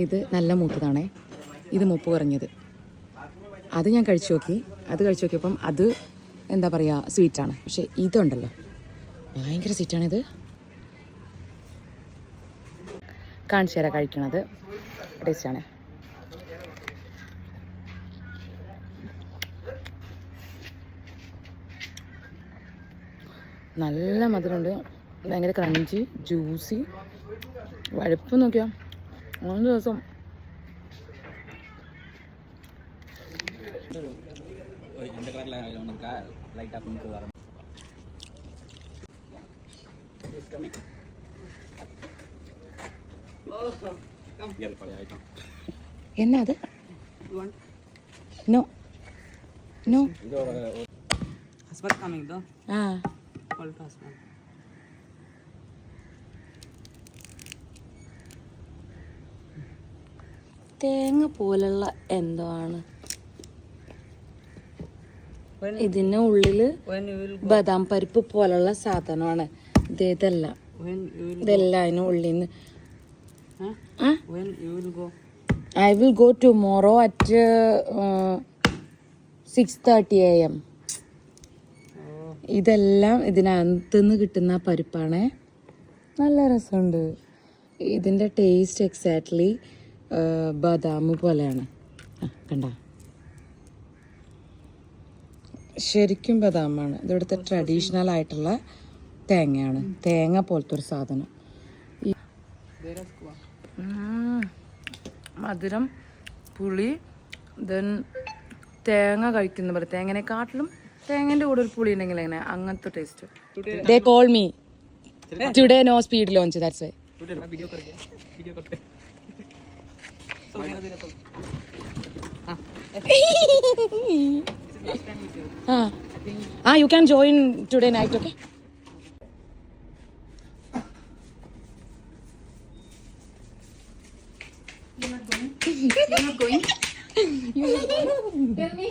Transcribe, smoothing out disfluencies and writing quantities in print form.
ഇത് നല്ല മൂത്തതാണേ, ഇത് മൂപ്പ് കുറഞ്ഞത്. അത് ഞാൻ കഴിച്ചു നോക്കി. അത് കഴിച്ചു നോക്കിയപ്പം അത് എന്താ പറയുക സ്വീറ്റാണ്. പക്ഷേ ഇതുണ്ടല്ലോ ഭയങ്കര സ്വീറ്റാണിത്. കാണിച്ചു തരാം കഴിക്കണത്. ടേസ്റ്റാണ്. നല്ല മധുരമുണ്ട്, ഭയങ്കര ക്രഞ്ചി, ജ്യൂസി. വഴുപ്പ് നോക്കിയാ മൂന്ന് ദിവസം എന്നാ അത്? No no. ആ തേങ്ങ പോലുള്ള എന്തോ ആണ് ഇതിന്റെ ഉള്ളില്, ബദാം പരിപ്പ് പോലുള്ള സാധനമാണ്. ഇതല്ല, ഇതെല്ലാം അതിന് ഉള്ളിൽ നിന്ന്. I will go tomorrow at 6:30 AM. ഇതെല്ലാം ഇതിനകത്തുനിന്ന് കിട്ടുന്ന പരിപ്പാണ്. നല്ല രസമുണ്ട്. ഇതിൻ്റെ ടേസ്റ്റ് എക്സാക്ട്ലി ബദാം പോലെയാണ്. കണ്ട, ശരിക്കും ബദാമാണ്. ഇതിവിടുത്തെ ട്രഡീഷണൽ ആയിട്ടുള്ള തേങ്ങയാണ്. തേങ്ങ പോലത്തെ ഒരു സാധനം. മധുരം, പുളി, ദെൻ തേങ്ങ കഴിക്കുന്ന പോലെ, തേങ്ങനെക്കാട്ടിലും തേങ്ങൻ്റെ കൂടെ ഒരു പുളി ഉണ്ടെങ്കിൽ എങ്ങനെ, അങ്ങനത്തെ taste. They call me today no speed launch, that's why. You can join today night, okay? You're not going? You're not going? Tell me.